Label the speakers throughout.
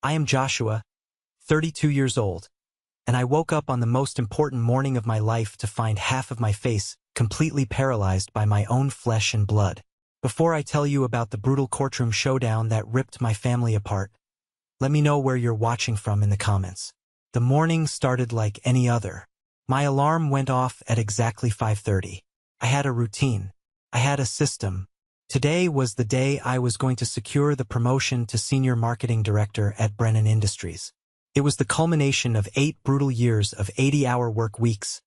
Speaker 1: I am Joshua, 32 years old, and I woke up on the most important morning of my life to find half of my face completely paralyzed by my own flesh and blood. Before I tell you about the brutal courtroom showdown that ripped my family apart, let me know where you're watching from in the comments. The morning started like any other. My alarm went off at exactly 5:30. I had a routine. I had a system. Today was the day I was going to secure the promotion to Senior Marketing Director at Brennan Industries. It was the culmination of 8 brutal years of 80-hour work weeks,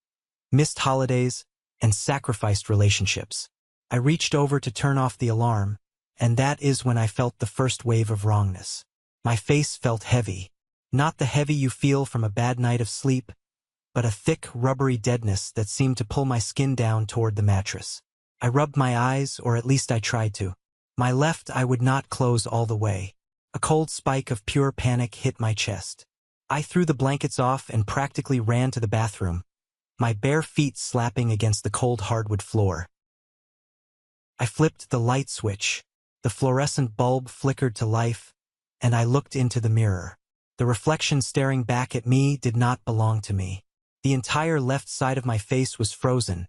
Speaker 1: missed holidays, and sacrificed relationships. I reached over to turn off the alarm, and that is when I felt the first wave of wrongness. My face felt heavy. Not the heavy you feel from a bad night of sleep, but a thick, rubbery deadness that seemed to pull my skin down toward the mattress. I rubbed my eyes, or at least I tried to. My left eye would not close all the way. A cold spike of pure panic hit my chest. I threw the blankets off and practically ran to the bathroom, my bare feet slapping against the cold hardwood floor. I flipped the light switch. The fluorescent bulb flickered to life, and I looked into the mirror. The reflection staring back at me did not belong to me. The entire left side of my face was frozen,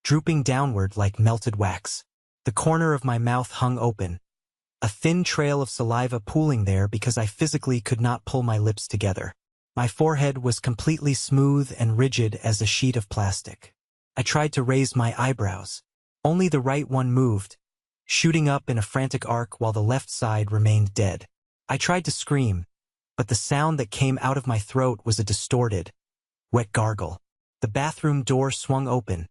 Speaker 1: drooping downward like melted wax. The corner of my mouth hung open, a thin trail of saliva pooling there because I physically could not pull my lips together. My forehead was completely smooth and rigid as a sheet of plastic. I tried to raise my eyebrows. Only the right one moved, shooting up in a frantic arc while the left side remained dead. I tried to scream, but the sound that came out of my throat was a distorted, wet gargle. The bathroom door swung open,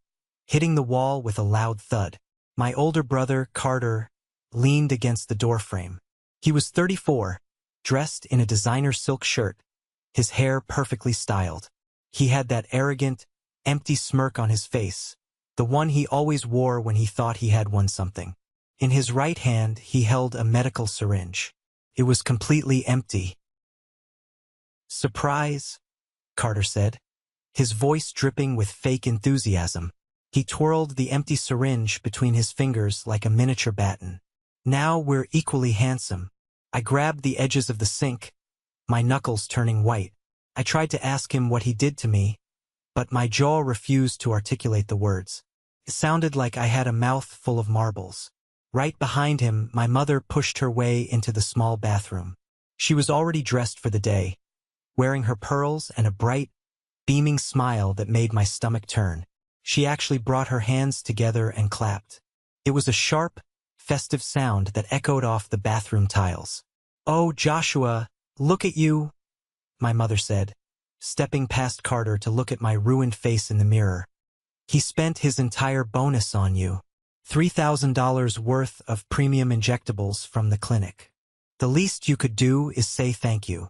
Speaker 1: hitting the wall with a loud thud. My older brother, Carter, leaned against the doorframe. He was 34, dressed in a designer silk shirt, his hair perfectly styled. He had that arrogant, empty smirk on his face, the one he always wore when he thought he had won something. In his right hand, he held a medical syringe. It was completely empty. "Surprise," Carter said, his voice dripping with fake enthusiasm. He twirled the empty syringe between his fingers like a miniature baton. "Now we're equally handsome." I grabbed the edges of the sink, my knuckles turning white. I tried to ask him what he did to me, but my jaw refused to articulate the words. It sounded like I had a mouth full of marbles. Right behind him, my mother pushed her way into the small bathroom. She was already dressed for the day, wearing her pearls and a bright, beaming smile that made my stomach turn. She actually brought her hands together and clapped. It was a sharp, festive sound that echoed off the bathroom tiles. "Oh, Joshua, look at you," my mother said, stepping past Carter to look at my ruined face in the mirror. "He spent his entire bonus on you. $3,000 worth of premium injectables from the clinic. The least you could do is say thank you."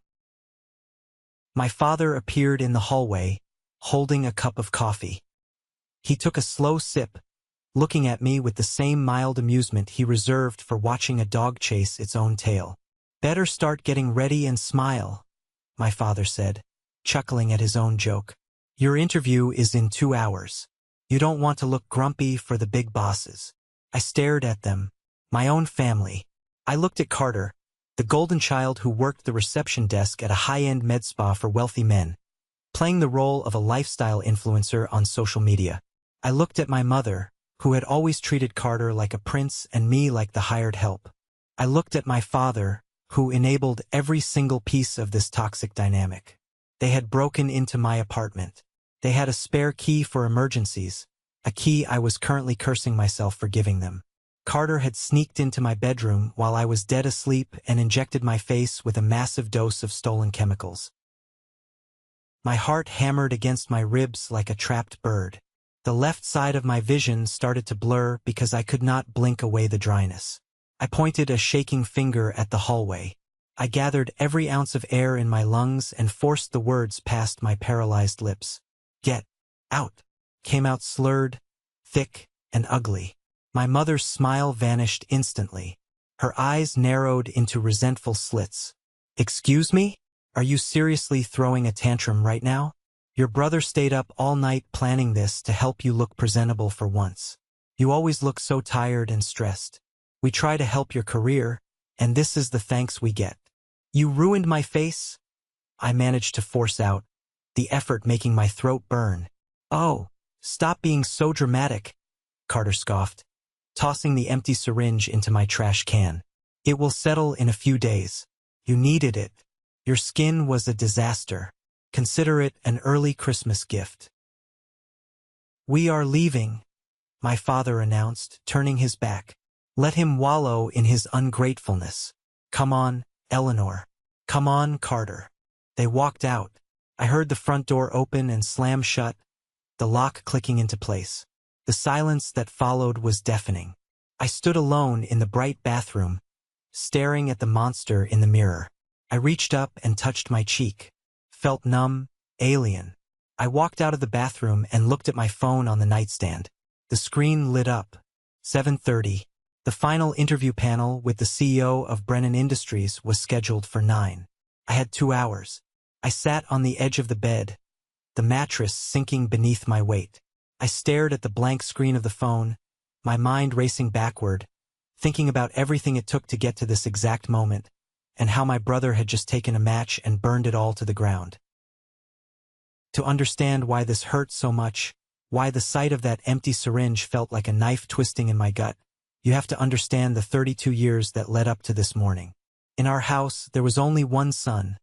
Speaker 1: My father appeared in the hallway, holding a cup of coffee. He took a slow sip, looking at me with the same mild amusement he reserved for watching a dog chase its own tail. "Better start getting ready and smile," my father said, chuckling at his own joke. "Your interview is in 2 hours. You don't want to look grumpy for the big bosses." I stared at them, my own family. I looked at Carter, the golden child who worked the reception desk at a high-end med spa for wealthy men, playing the role of a lifestyle influencer on social media. I looked at my mother, who had always treated Carter like a prince and me like the hired help. I looked at my father, who enabled every single piece of this toxic dynamic. They had broken into my apartment. They had a spare key for emergencies, a key I was currently cursing myself for giving them. Carter had sneaked into my bedroom while I was dead asleep and injected my face with a massive dose of stolen chemicals. My heart hammered against my ribs like a trapped bird. The left side of my vision started to blur because I could not blink away the dryness. I pointed a shaking finger at the hallway. I gathered every ounce of air in my lungs and forced the words past my paralyzed lips. "Get out," came out slurred, thick, and ugly. My mother's smile vanished instantly. Her eyes narrowed into resentful slits. "Excuse me? Are you seriously throwing a tantrum right now? Your brother stayed up all night planning this to help you look presentable for once. You always look so tired and stressed. We try to help your career, and this is the thanks we get." You ruined my face? I managed to force out, the effort making my throat burn. Oh, stop being so dramatic, Carter scoffed, tossing the empty syringe into my trash can. It will settle in a few days. You needed it. Your skin was a disaster. Consider it an early Christmas gift. We are leaving, my father announced, turning his back. Let him wallow in his ungratefulness. Come on, Eleanor. Come on, Carter. They walked out. I heard the front door open and slam shut, the lock clicking into place. The silence that followed was deafening. I stood alone in the bright bathroom, staring at the monster in the mirror. I reached up and touched my cheek. Felt numb, alien. I walked out of the bathroom and looked at my phone on the nightstand. The screen lit up. 7:30. The final interview panel with the CEO of Brennan Industries was scheduled for 9. I had 2 hours. I sat on the edge of the bed, the mattress sinking beneath my weight. I stared at the blank screen of the phone, my mind racing backward, thinking about everything it took to get to this exact moment, and how my brother had just taken a match and burned it all to the ground. To understand why this hurt so much, why the sight of that empty syringe felt like a knife twisting in my gut, you have to understand the 32 years that led up to this morning. In our house, there was only one son,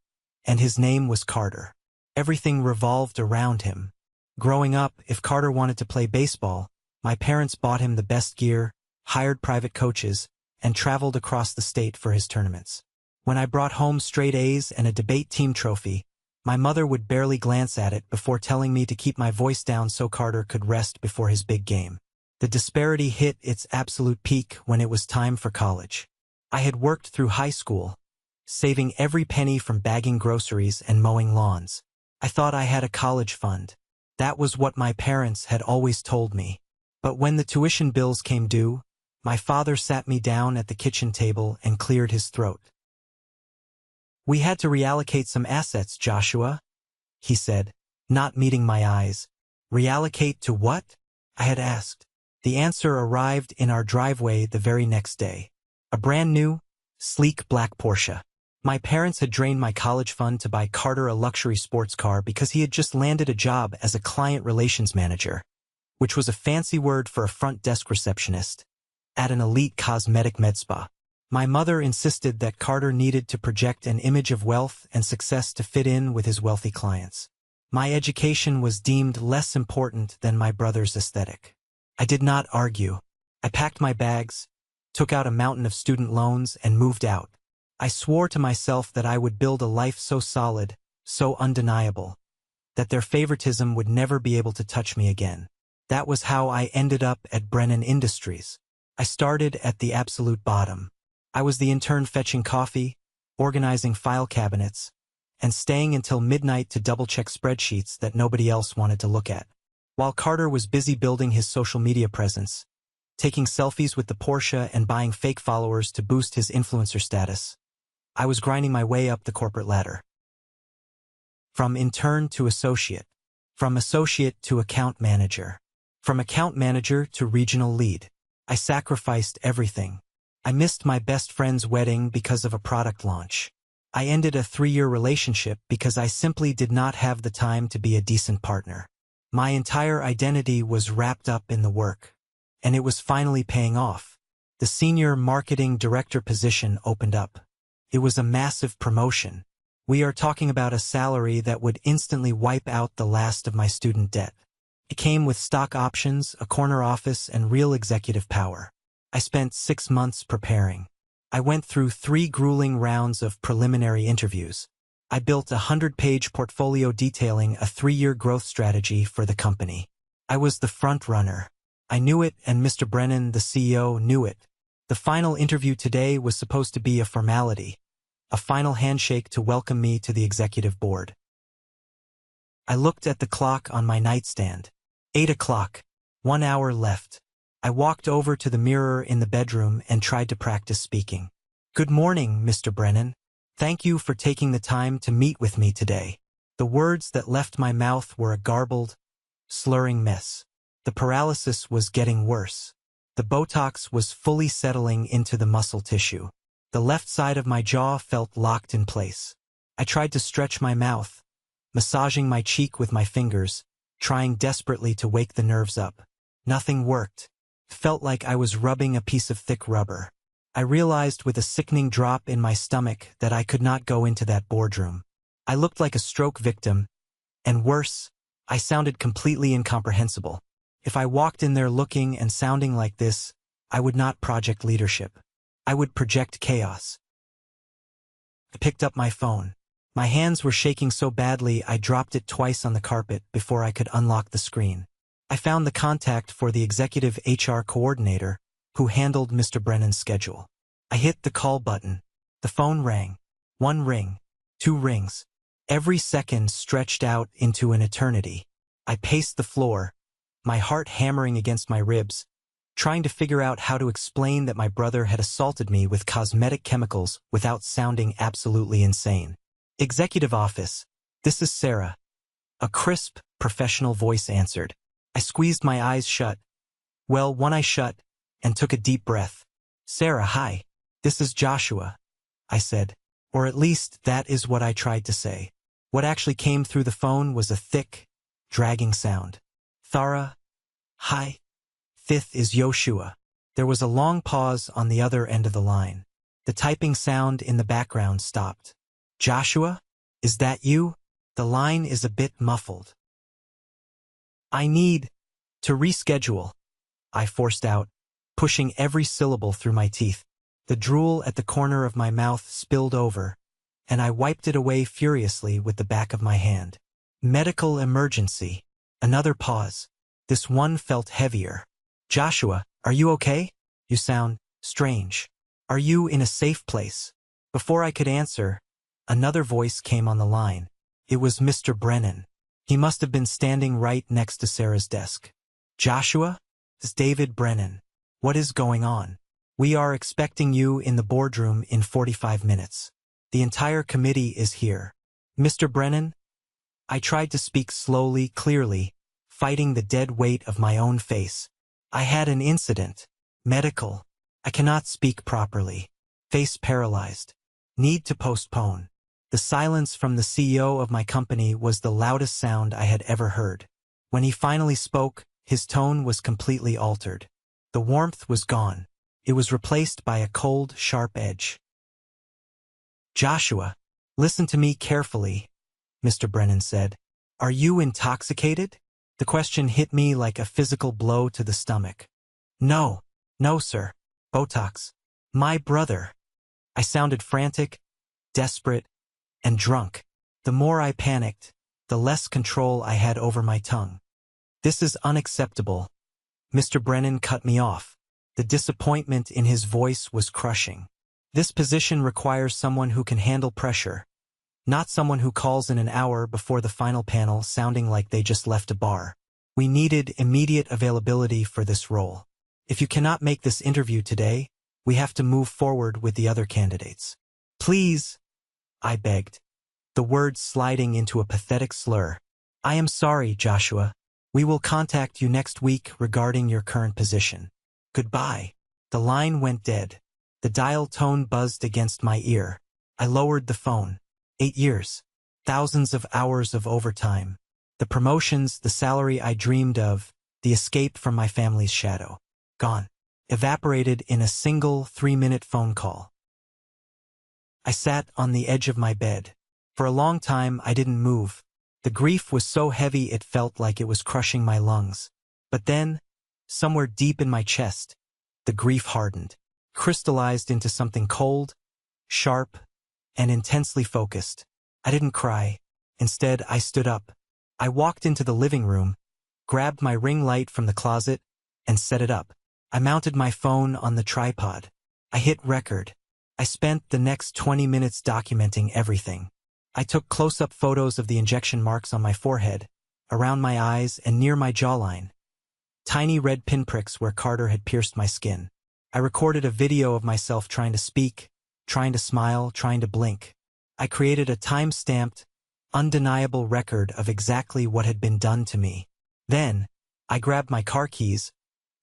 Speaker 1: and his name was Carter. Everything revolved around him. Growing up, if Carter wanted to play baseball, my parents bought him the best gear, hired private coaches, and traveled across the state for his tournaments. When I brought home straight A's and a debate team trophy, my mother would barely glance at it before telling me to keep my voice down so Carter could rest before his big game. The disparity hit its absolute peak when it was time for college. I had worked through high school, saving every penny from bagging groceries and mowing lawns. I thought I had a college fund. That was what my parents had always told me. But when the tuition bills came due, my father sat me down at the kitchen table and cleared his throat. We had to reallocate some assets, Joshua, he said, not meeting my eyes. Reallocate to what? I had asked. The answer arrived in our driveway the very next day. A brand new, sleek black Porsche. My parents had drained my college fund to buy Carter a luxury sports car because he had just landed a job as a client relations manager, which was a fancy word for a front desk receptionist, at an elite cosmetic med spa. My mother insisted that Carter needed to project an image of wealth and success to fit in with his wealthy clients. My education was deemed less important than my brother's aesthetic. I did not argue. I packed my bags, took out a mountain of student loans, and moved out. I swore to myself that I would build a life so solid, so undeniable, that their favoritism would never be able to touch me again. That was how I ended up at Brennan Industries. I started at the absolute bottom. I was the intern fetching coffee, organizing file cabinets, and staying until midnight to double-check spreadsheets that nobody else wanted to look at. While Carter was busy building his social media presence, taking selfies with the Porsche and buying fake followers to boost his influencer status, I was grinding my way up the corporate ladder. From intern to associate, from associate to account manager, from account manager to regional lead. I sacrificed everything. I missed my best friend's wedding because of a product launch. I ended a 3-year relationship because I simply did not have the time to be a decent partner. My entire identity was wrapped up in the work, and it was finally paying off. The senior marketing director position opened up. It was a massive promotion. We are talking about a salary that would instantly wipe out the last of my student debt. It came with stock options, a corner office, and real executive power. I spent 6 months preparing. I went through 3 grueling rounds of preliminary interviews. I built a 100-page portfolio detailing a 3-year growth strategy for the company. I was the front runner. I knew it, and Mr. Brennan, the CEO, knew it. The final interview today was supposed to be a formality, a final handshake to welcome me to the executive board. I looked at the clock on my nightstand. 8 o'clock. 1 hour left. I walked over to the mirror in the bedroom and tried to practice speaking. Good morning, Mr. Brennan. Thank you for taking the time to meet with me today. The words that left my mouth were a garbled, slurring mess. The paralysis was getting worse. The Botox was fully settling into the muscle tissue. The left side of my jaw felt locked in place. I tried to stretch my mouth, massaging my cheek with my fingers, trying desperately to wake the nerves up. Nothing worked. Felt like I was rubbing a piece of thick rubber. I realized with a sickening drop in my stomach that I could not go into that boardroom. I looked like a stroke victim, and worse, I sounded completely incomprehensible. If I walked in there looking and sounding like this, I would not project leadership. I would project chaos. I picked up my phone. My hands were shaking so badly I dropped it twice on the carpet before I could unlock the screen. I found the contact for the executive HR coordinator who handled Mr. Brennan's schedule. I hit the call button. The phone rang. 1 ring. 2 rings. Every second stretched out into an eternity. I paced the floor, my heart hammering against my ribs, trying to figure out how to explain that my brother had assaulted me with cosmetic chemicals without sounding absolutely insane. Executive office. This is Sarah. A crisp, professional voice answered. I squeezed my eyes shut. Well, one eye shut, and took a deep breath. Sarah, hi. This is Joshua, I said. Or at least that is what I tried to say. What actually came through the phone was a thick, dragging sound. Thara, hi. Fifth is Yoshua. There was a long pause on the other end of the line. The typing sound in the background stopped. Joshua? Is that you? The line is a bit muffled. I need to reschedule, I forced out, pushing every syllable through my teeth. The drool at the corner of my mouth spilled over, and I wiped it away furiously with the back of my hand. Medical emergency. Another pause. This one felt heavier. Joshua, are you okay? You sound strange. Are you in a safe place? Before I could answer, another voice came on the line. It was Mr. Brennan. He must have been standing right next to Sarah's desk. Joshua? It's David Brennan. What is going on? We are expecting you in the boardroom in 45 minutes. The entire committee is here. Mr. Brennan? I tried to speak slowly, clearly, fighting the dead weight of my own face. I had an incident. Medical. I cannot speak properly. Face paralyzed. Need to postpone. The silence from the CEO of my company was the loudest sound I had ever heard. When he finally spoke, his tone was completely altered. The warmth was gone. It was replaced by a cold, sharp edge. Joshua, listen to me carefully, Mr. Brennan said. Are you intoxicated? The question hit me like a physical blow to the stomach. No, sir. Botox. My brother. I sounded frantic, desperate, and drunk. The more I panicked, the less control I had over my tongue. This is unacceptable. Mr. Brennan cut me off. The disappointment in his voice was crushing. This position requires someone who can handle pressure, not someone who calls in an hour before the final panel sounding like they just left a bar. We needed immediate availability for this role. If you cannot make this interview today, we have to move forward with the other candidates. Please, I begged, the words sliding into a pathetic slur. I am sorry, Joshua. We will contact you next week regarding your current position. Goodbye. The line went dead. The dial tone buzzed against my ear. I lowered the phone. 8 years. Thousands of hours of overtime. The promotions, the salary I dreamed of, the escape from my family's shadow. Gone. Evaporated in a single 3-minute phone call. I sat on the edge of my bed. For a long time, I didn't move. The grief was so heavy it felt like it was crushing my lungs. But then, somewhere deep in my chest, the grief hardened, crystallized into something cold, sharp, and intensely focused. I didn't cry. Instead, I stood up. I walked into the living room, grabbed my ring light from the closet, and set it up. I mounted my phone on the tripod. I hit record. I spent the next 20 minutes documenting everything. I took close-up photos of the injection marks on my forehead, around my eyes, and near my jawline. Tiny red pinpricks where Carter had pierced my skin. I recorded a video of myself trying to speak, trying to smile, trying to blink. I created a time-stamped, undeniable record of exactly what had been done to me. Then, I grabbed my car keys,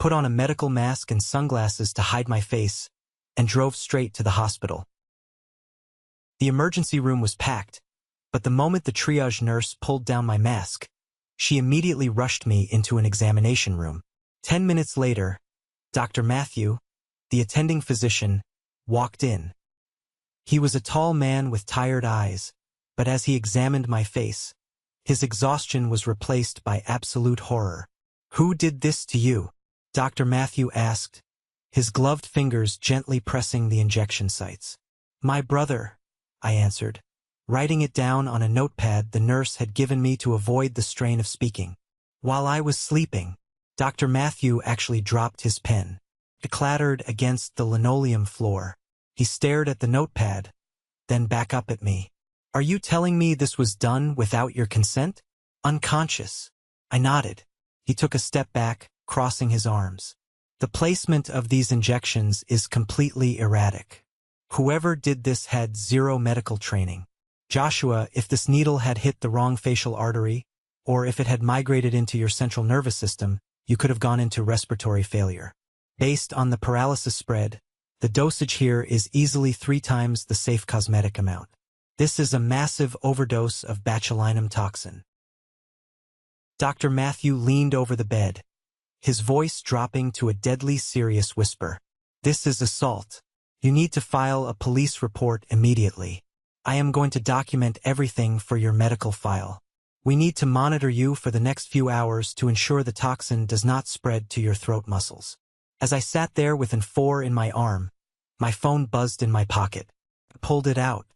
Speaker 1: put on a medical mask and sunglasses to hide my face, and drove straight to the hospital. The emergency room was packed, but the moment the triage nurse pulled down my mask, she immediately rushed me into an examination room. 10 minutes later, Dr. Matthew, the attending physician, walked in. He was a tall man with tired eyes, but as he examined my face, his exhaustion was replaced by absolute horror. "Who did this to you?" Dr. Matthew asked, his gloved fingers gently pressing the injection sites. "My brother," I answered, writing it down on a notepad the nurse had given me to avoid the strain of speaking. While I was sleeping, Dr. Matthew actually dropped his pen. It clattered against the linoleum floor. He stared at the notepad, then back up at me. "Are you telling me this was done without your consent?" "Unconscious." I nodded. He took a step back, crossing his arms. "The placement of these injections is completely erratic. Whoever did this had zero medical training. Joshua, if this needle had hit the wrong facial artery, or if it had migrated into your central nervous system, you could have gone into respiratory failure. Based on the paralysis spread, the dosage here is easily 3 times the safe cosmetic amount. This is a massive overdose of botulinum toxin." Dr. Matthew leaned over the bed, his voice dropping to a deadly serious whisper. "This is assault. You need to file a police report immediately. I am going to document everything for your medical file. We need to monitor you for the next few hours to ensure the toxin does not spread to your throat muscles." As I sat there with an 4 in my arm, my phone buzzed in my pocket. I pulled it out.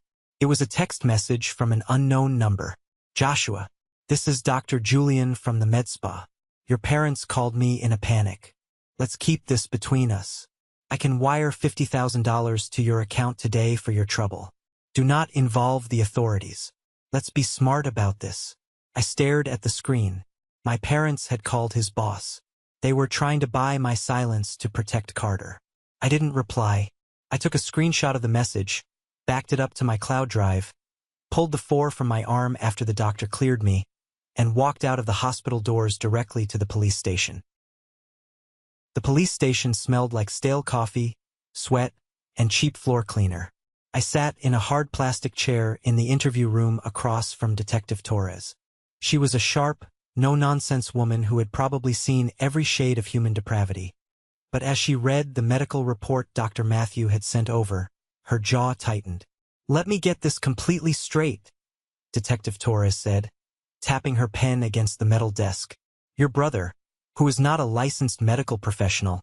Speaker 1: It was a text message from an unknown number. "Joshua, this is Dr. Julian from the med spa. Your parents called me in a panic. Let's keep this between us. I can wire $50,000 to your account today for your trouble. Do not involve the authorities. Let's be smart about this." I stared at the screen. My parents had called his boss. They were trying to buy my silence to protect Carter. I didn't reply. I took a screenshot of the message, backed it up to my cloud drive, pulled the 4 from my arm after the doctor cleared me, and walked out of the hospital doors directly to the police station. The police station smelled like stale coffee, sweat, and cheap floor cleaner. I sat in a hard plastic chair in the interview room across from Detective Torres. She was a sharp, no-nonsense woman who had probably seen every shade of human depravity. But as she read the medical report Dr. Matthew had sent over, her jaw tightened. "Let me get this completely straight," Detective Torres said, tapping her pen against the metal desk. "Your brother, who is not a licensed medical professional,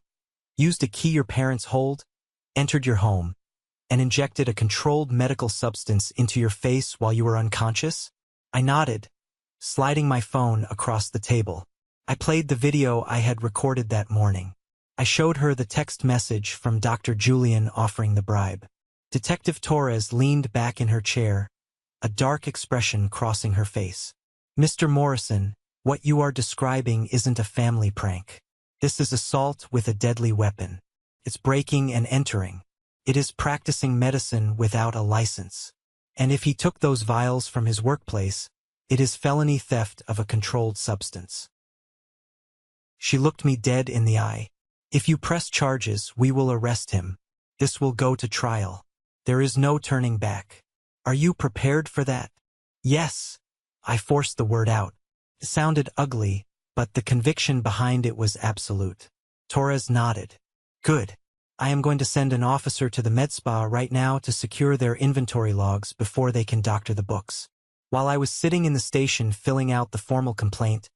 Speaker 1: used a key your parents hold, entered your home, and injected a controlled medical substance into your face while you were unconscious?" I nodded, sliding my phone across the table. I played the video I had recorded that morning. I showed her the text message from Dr. Julian offering the bribe. Detective Torres leaned back in her chair, a dark expression crossing her face. "Mr. Morrison, what you are describing isn't a family prank. This is assault with a deadly weapon. It's breaking and entering. It is practicing medicine without a license. And if he took those vials from his workplace, it is felony theft of a controlled substance." She looked me dead in the eye. "If you press charges, we will arrest him. This will go to trial. There is no turning back. Are you prepared for that?" "Yes." I forced the word out. It sounded ugly, but the conviction behind it was absolute. Torres nodded. "Good. I am going to send an officer to the med spa right now to secure their inventory logs before they can doctor the books." While I was sitting in the station filling out the formal complaint,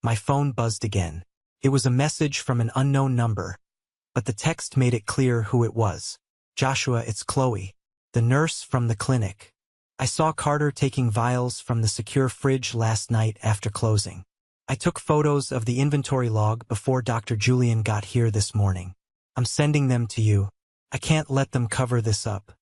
Speaker 1: my phone buzzed again. It was a message from an unknown number, but the text made it clear who it was. "Joshua, it's Chloe, the nurse from the clinic. I saw Carter taking vials from the secure fridge last night after closing. I took photos of the inventory log before Dr. Julian got here this morning. I'm sending them to you. I can't let them cover this up."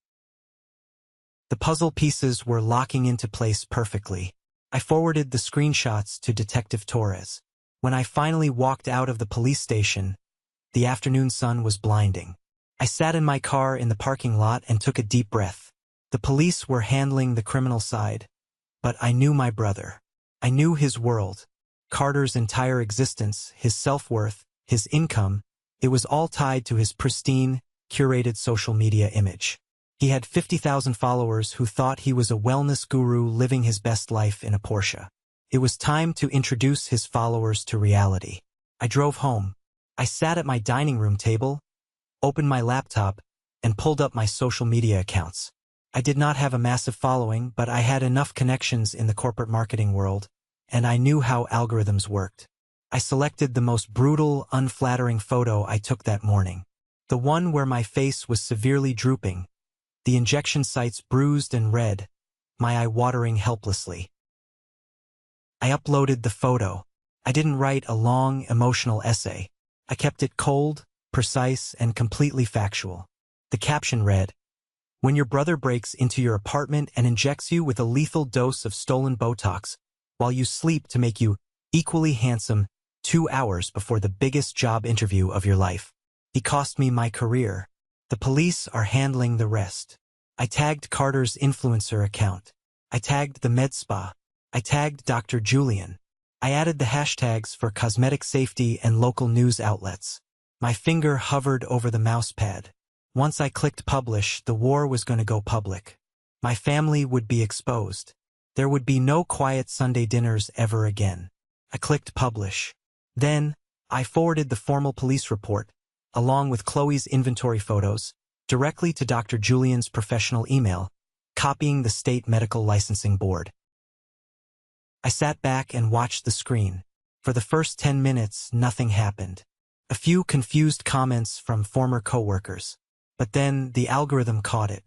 Speaker 1: The puzzle pieces were locking into place perfectly. I forwarded the screenshots to Detective Torres. When I finally walked out of the police station, the afternoon sun was blinding. I sat in my car in the parking lot and took a deep breath. The police were handling the criminal side, but I knew my brother. I knew his world, Carter's entire existence, his self-worth, his income. It was all tied to his pristine, curated social media image. He had 50,000 followers who thought he was a wellness guru living his best life in a Porsche. It was time to introduce his followers to reality. I drove home. I sat at my dining room table, opened my laptop, and pulled up my social media accounts. I did not have a massive following, but I had enough connections in the corporate marketing world, and I knew how algorithms worked. I selected the most brutal, unflattering photo I took that morning. The one where my face was severely drooping, the injection sites bruised and red, my eye watering helplessly. I uploaded the photo. I didn't write a long, emotional essay. I kept it cold, precise, and completely factual. The caption read, "When your brother breaks into your apartment and injects you with a lethal dose of stolen Botox while you sleep to make you equally handsome 2 hours before the biggest job interview of your life. He cost me my career. The police are handling the rest." I tagged Carter's influencer account. I tagged the med spa. I tagged Dr. Julian. I added the hashtags for cosmetic safety and local news outlets. My finger hovered over the mousepad. Once I clicked publish, the war was going to go public. My family would be exposed. There would be no quiet Sunday dinners ever again. I clicked publish. Then, I forwarded the formal police report, along with Chloe's inventory photos, directly to Dr. Julian's professional email, copying the state medical licensing board. I sat back and watched the screen. For the first 10 minutes, nothing happened. A few confused comments from former coworkers. But then the algorithm caught it.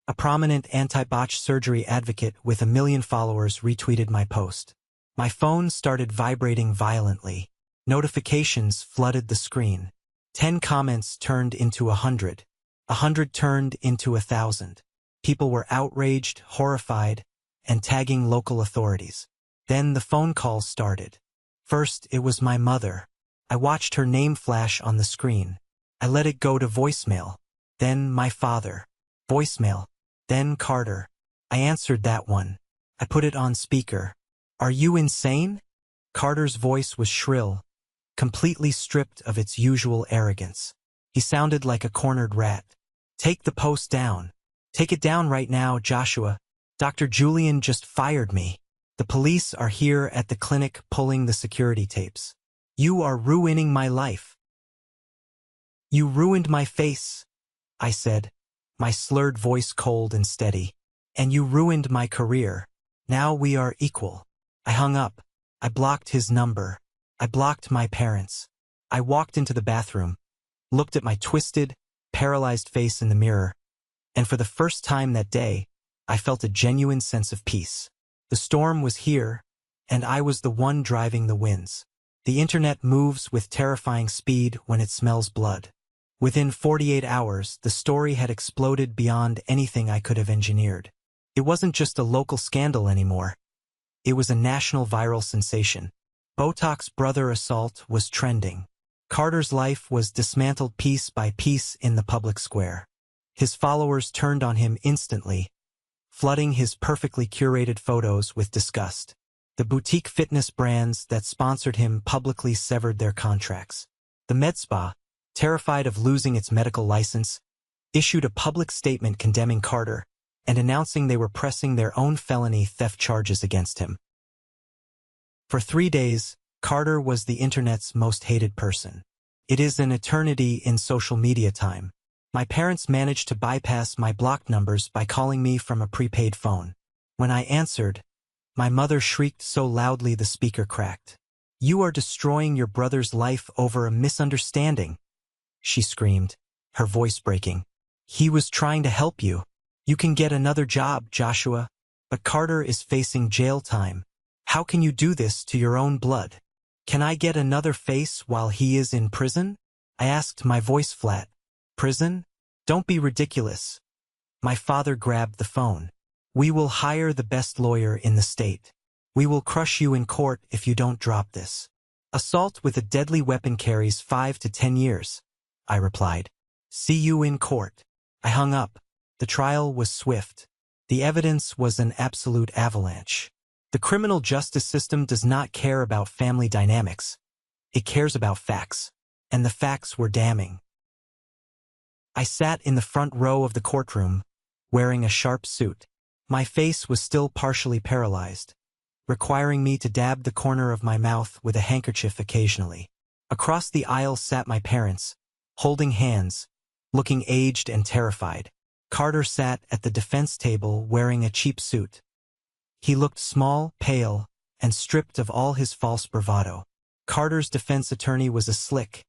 Speaker 1: A prominent anti-botch surgery advocate with 1 million followers retweeted my post. My phone started vibrating violently. Notifications flooded the screen. 10 comments turned into 100. 100 turned into 1,000. People were outraged, horrified, and tagging local authorities. Then the phone calls started. First, it was my mother. I watched her name flash on the screen. I let it go to voicemail. Then my father. Voicemail. Then Carter. I answered that one. I put it on speaker. "Are you insane?" Carter's voice was shrill, completely stripped of its usual arrogance. He sounded like a cornered rat. "Take the post down. Take it down right now, Joshua. Dr. Julian just fired me. The police are here at the clinic pulling the security tapes. You are ruining my life." "You ruined my face," I said, my slurred voice cold and steady. "And you ruined my career. Now we are equal." I hung up. I blocked his number. I blocked my parents. I walked into the bathroom, looked at my twisted, paralyzed face in the mirror, and for the first time that day, I felt a genuine sense of peace. The storm was here, and I was the one driving the winds. The internet moves with terrifying speed when it smells blood. Within 48 hours, the story had exploded beyond anything I could have engineered. It wasn't just a local scandal anymore. It was a national viral sensation. Botox brother assault was trending. Carter's life was dismantled piece by piece in the public square. His followers turned on him instantly, flooding his perfectly curated photos with disgust. The boutique fitness brands that sponsored him publicly severed their contracts. The med spa, terrified of losing its medical license, issued a public statement condemning Carter and announcing they were pressing their own felony theft charges against him. For 3 days, Carter was the internet's most hated person. It is an eternity in social media time. My parents managed to bypass my blocked numbers by calling me from a prepaid phone. When I answered, my mother shrieked so loudly the speaker cracked. "You are destroying your brother's life over a misunderstanding," she screamed, her voice breaking. "He was trying to help you. You can get another job, Joshua, but Carter is facing jail time. How can you do this to your own blood? Can I get another face while he is in prison?" I asked, my voice flat. "Prison? Don't be ridiculous." My father grabbed the phone. "We will hire the best lawyer in the state. We will crush you in court if you don't drop this. Assault with a deadly weapon carries 5 to 10 years, I replied. "See you in court." I hung up. The trial was swift. The evidence was an absolute avalanche. The criminal justice system does not care about family dynamics. It cares about facts. And the facts were damning. I sat in the front row of the courtroom, wearing a sharp suit. My face was still partially paralyzed, requiring me to dab the corner of my mouth with a handkerchief occasionally. Across the aisle sat my parents, holding hands, looking aged and terrified. Carter sat at the defense table wearing a cheap suit. He looked small, pale, and stripped of all his false bravado. Carter's defense attorney was a slick,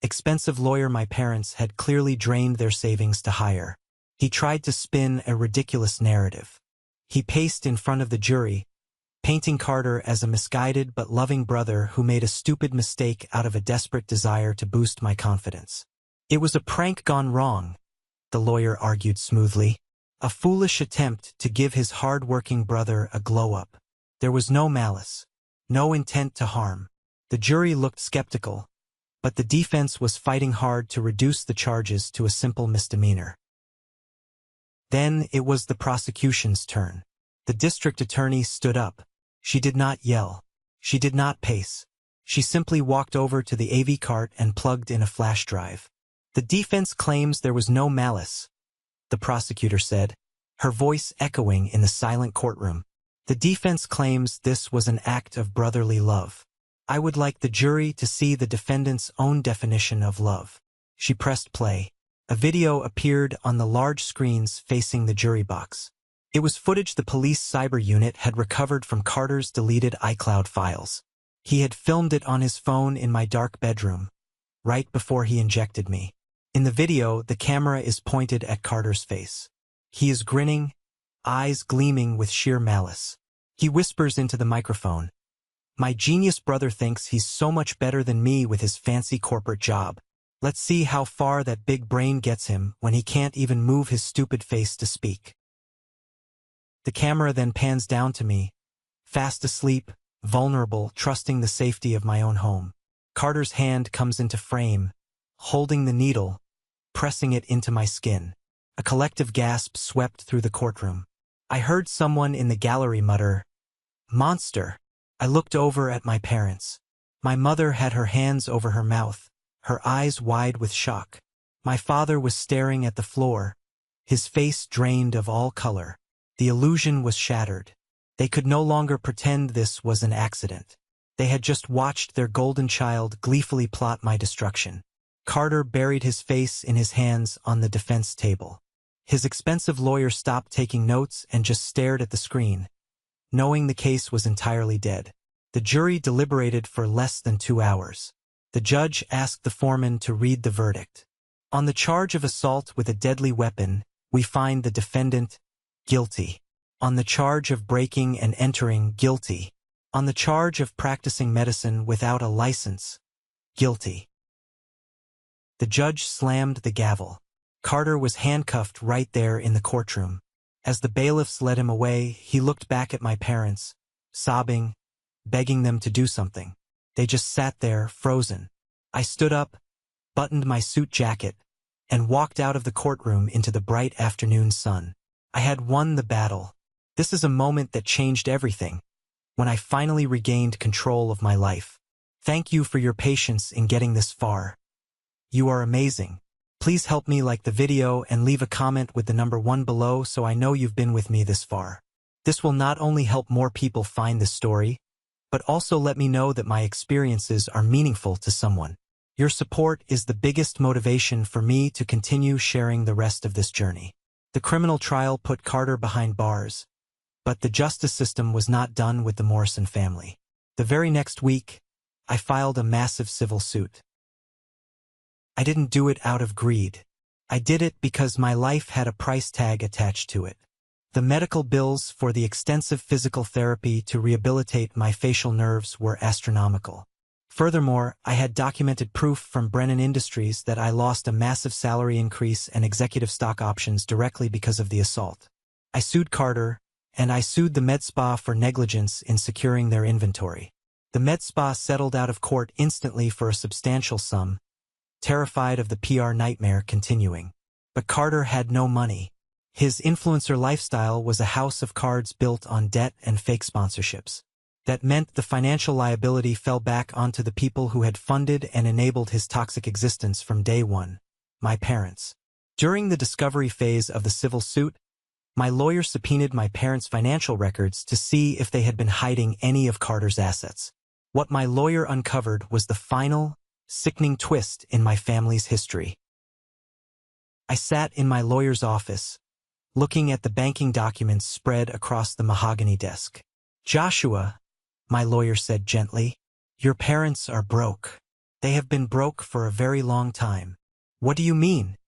Speaker 1: expensive lawyer my parents had clearly drained their savings to hire. He tried to spin a ridiculous narrative. He paced in front of the jury, painting Carter as a misguided but loving brother who made a stupid mistake out of a desperate desire to boost my confidence. It was a prank gone wrong, the lawyer argued smoothly. A foolish attempt to give his hard-working brother a glow-up. There was no malice, no intent to harm. The jury looked skeptical, but the defense was fighting hard to reduce the charges to a simple misdemeanor. Then it was the prosecution's turn. The district attorney stood up. She did not yell. She did not pace. She simply walked over to the AV cart and plugged in a flash drive. The defense claims there was no malice, the prosecutor said, her voice echoing in the silent courtroom. The defense claims this was an act of brotherly love. I would like the jury to see the defendant's own definition of love. She pressed play. A video appeared on the large screens facing the jury box. It was footage the police cyber unit had recovered from Carter's deleted iCloud files. He had filmed it on his phone in my dark bedroom, right before he injected me. In the video, the camera is pointed at Carter's face. He is grinning, eyes gleaming with sheer malice. He whispers into the microphone, "My genius brother thinks he's so much better than me with his fancy corporate job. Let's see how far that big brain gets him when he can't even move his stupid face to speak." The camera then pans down to me, fast asleep, vulnerable, trusting the safety of my own home. Carter's hand comes into frame, holding the needle, pressing it into my skin. A collective gasp swept through the courtroom. I heard someone in the gallery mutter, "Monster." I looked over at my parents. My mother had her hands over her mouth, her eyes wide with shock. My father was staring at the floor, his face drained of all color. The illusion was shattered. They could no longer pretend this was an accident. They had just watched their golden child gleefully plot my destruction. Carter buried his face in his hands on the defense table. His expensive lawyer stopped taking notes and just stared at the screen, knowing the case was entirely dead. The jury deliberated for less than 2 hours. The judge asked the foreman to read the verdict. On the charge of assault with a deadly weapon, we find the defendant guilty. On the charge of breaking and entering, guilty. On the charge of practicing medicine without a license, guilty. The judge slammed the gavel. Carter was handcuffed right there in the courtroom. As the bailiffs led him away, he looked back at my parents, sobbing, begging them to do something. They just sat there, frozen. I stood up, buttoned my suit jacket, and walked out of the courtroom into the bright afternoon sun. I had won the battle. This is a moment that changed everything, when I finally regained control of my life. Thank you for your patience in getting this far. You are amazing. Please help me like the video and leave a comment with the number 1 below so I know you've been with me this far. This will not only help more people find this story, but also let me know that my experiences are meaningful to someone. Your support is the biggest motivation for me to continue sharing the rest of this journey. The criminal trial put Carter behind bars, but the justice system was not done with the Morrison family. The very next week, I filed a massive civil suit. I didn't do it out of greed. I did it because my life had a price tag attached to it. The medical bills for the extensive physical therapy to rehabilitate my facial nerves were astronomical. Furthermore, I had documented proof from Brennan Industries that I lost a massive salary increase and executive stock options directly because of the assault. I sued Carter, and I sued the med spa for negligence in securing their inventory. The med spa settled out of court instantly for a substantial sum, terrified of the PR nightmare continuing. But Carter had no money. His influencer lifestyle was a house of cards built on debt and fake sponsorships. That meant the financial liability fell back onto the people who had funded and enabled his toxic existence from day one, my parents. During the discovery phase of the civil suit, my lawyer subpoenaed my parents' financial records to see if they had been hiding any of Carter's assets. What my lawyer uncovered was the final, sickening twist in my family's history. I sat in my lawyer's office, looking at the banking documents spread across the mahogany desk. "Joshua," my lawyer said gently, "your parents are broke. They have been broke for a very long time." "What do you mean?"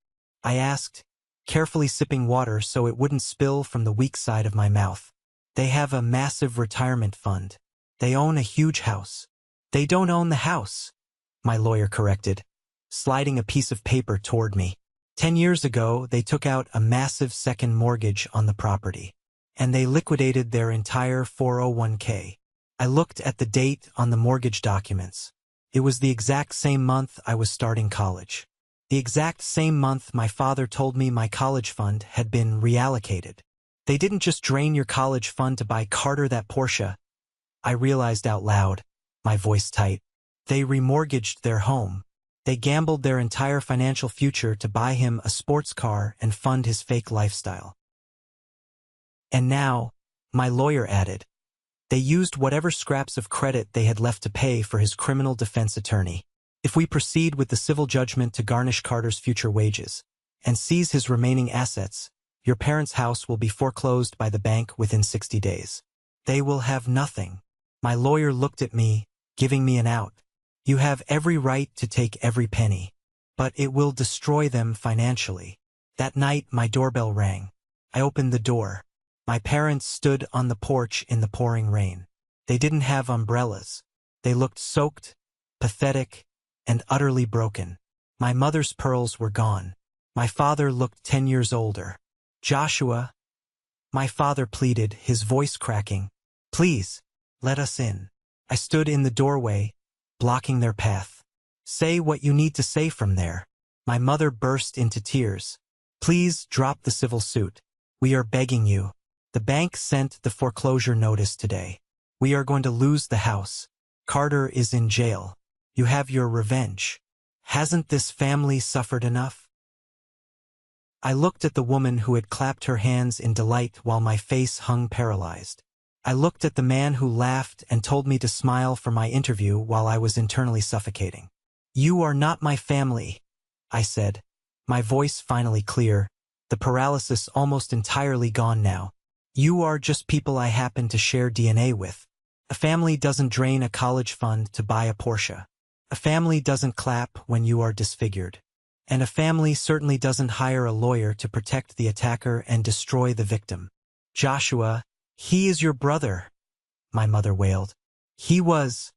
Speaker 1: I asked, carefully sipping water so it wouldn't spill from the weak side of my mouth. "They have a massive retirement fund. They own a huge house." "They don't own the house," my lawyer corrected, sliding a piece of paper toward me. 10 years ago, they took out a massive second mortgage on the property, and they liquidated their entire 401k. I looked at the date on the mortgage documents. It was the exact same month I was starting college. The exact same month my father told me my college fund had been reallocated. "They didn't just drain your college fund to buy Carter that Porsche," I realized out loud, my voice tight. "They remortgaged their home. They gambled their entire financial future to buy him a sports car and fund his fake lifestyle." "And now," my lawyer added, "they used whatever scraps of credit they had left to pay for his criminal defense attorney. If we proceed with the civil judgment to garnish Carter's future wages and seize his remaining assets, your parents' house will be foreclosed by the bank within 60 days. They will have nothing." My lawyer looked at me, giving me an out. "You have every right to take every penny, but it will destroy them financially." That night, my doorbell rang. I opened the door. My parents stood on the porch in the pouring rain. They didn't have umbrellas. They looked soaked, pathetic, and utterly broken. My mother's pearls were gone. My father looked 10 years older. "Joshua," my father pleaded, his voice cracking, "please, let us in." I stood in the doorway, blocking their path. "Say what you need to say from there." My mother burst into tears. "Please drop the civil suit. We are begging you. The bank sent the foreclosure notice today. We are going to lose the house. Carter is in jail. You have your revenge. Hasn't this family suffered enough?" I looked at the woman who had clapped her hands in delight while my face hung paralyzed. I looked at the man who laughed and told me to smile for my interview while I was internally suffocating. "You are not my family," I said, my voice finally clear, the paralysis almost entirely gone now. "You are just people I happen to share DNA with. A family doesn't drain a college fund to buy a Porsche. A family doesn't clap when you are disfigured. And a family certainly doesn't hire a lawyer to protect the attacker and destroy the victim." "Joshua, he is your brother," my mother wailed. "He was,"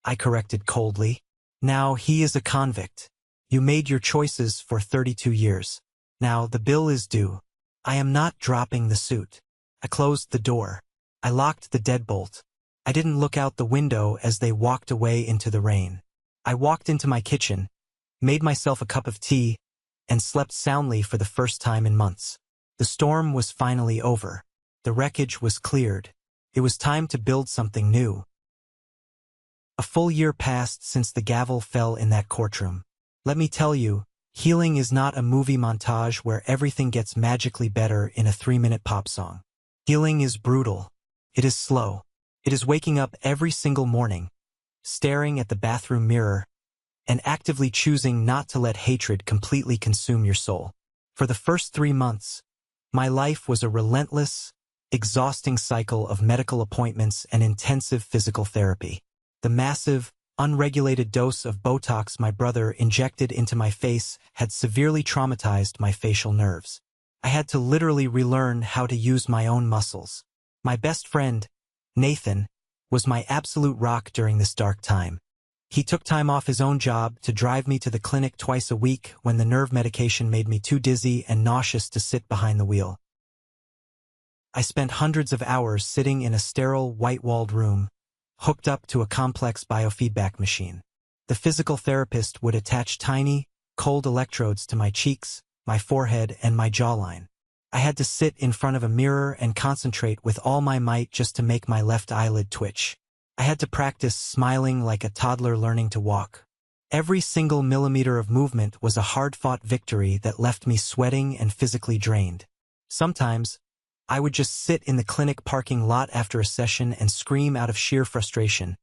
Speaker 1: I corrected coldly. "Now he is a convict. You made your choices for 32 years. Now the bill is due. I am not dropping the suit." I closed the door. I locked the deadbolt. I didn't look out the window as they walked away into the rain. I walked into my kitchen, made myself a cup of tea, and slept soundly for the first time in months. The storm was finally over. The wreckage was cleared. It was time to build something new. A full year passed since the gavel fell in that courtroom. Let me tell you, healing is not a movie montage where everything gets magically better in a 3-minute pop song. Healing is brutal. It is slow. It is waking up every single morning, staring at the bathroom mirror, and actively choosing not to let hatred completely consume your soul. For the first 3 months, my life was a relentless, exhausting cycle of medical appointments and intensive physical therapy. The massive, unregulated dose of Botox my brother injected into my face had severely traumatized my facial nerves. I had to literally relearn how to use my own muscles. My best friend, Nathan, was my absolute rock during this dark time. He took time off his own job to drive me to the clinic twice a week when the nerve medication made me too dizzy and nauseous to sit behind the wheel. I spent hundreds of hours sitting in a sterile, white-walled room, hooked up to a complex biofeedback machine. The physical therapist would attach tiny, cold electrodes to my cheeks, my forehead, and my jawline. I had to sit in front of a mirror and concentrate with all my might just to make my left eyelid twitch. I had to practice smiling like a toddler learning to walk. Every single millimeter of movement was a hard-fought victory that left me sweating and physically drained. Sometimes, I would just sit in the clinic parking lot after a session and scream out of sheer frustration,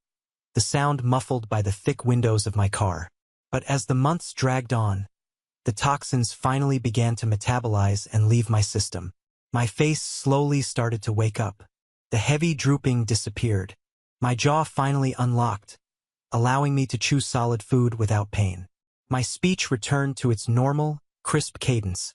Speaker 1: the sound muffled by the thick windows of my car. But as the months dragged on, the toxins finally began to metabolize and leave my system. My face slowly started to wake up. The heavy drooping disappeared. My jaw finally unlocked, allowing me to chew solid food without pain. My speech returned to its normal, crisp cadence,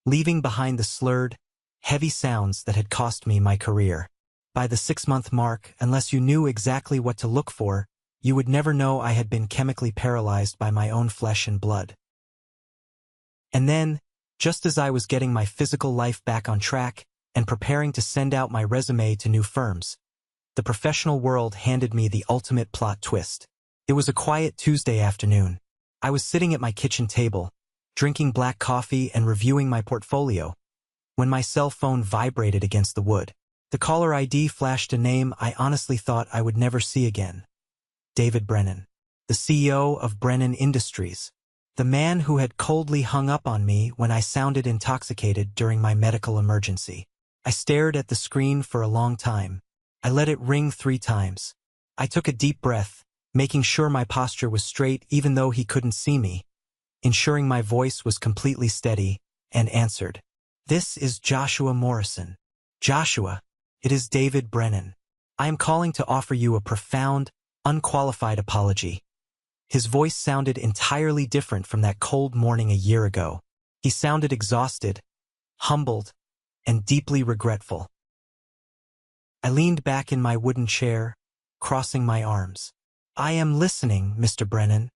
Speaker 1: leaving behind the slurred, heavy sounds that had cost me my career. By the 6-month mark, unless you knew exactly what to look for, you would never know I had been chemically paralyzed by my own flesh and blood. And then, just as I was getting my physical life back on track and preparing to send out my resume to new firms, the professional world handed me the ultimate plot twist. It was a quiet Tuesday afternoon. I was sitting at my kitchen table, drinking black coffee and reviewing my portfolio, when my cell phone vibrated against the wood. The caller ID flashed a name I honestly thought I would never see again. David Brennan, the CEO of Brennan Industries. The man who had coldly hung up on me when I sounded intoxicated during my medical emergency. I stared at the screen for a long time. I let it ring 3 times. I took a deep breath, making sure my posture was straight even though he couldn't see me, ensuring my voice was completely steady, and answered. This is Joshua Morrison. Joshua, it is David Brennan. I am calling to offer you a profound, unqualified apology. His voice sounded entirely different from that cold morning a year ago. He sounded exhausted, humbled, and deeply regretful. I leaned back in my wooden chair, crossing my arms. I am listening, Mr. Brennan.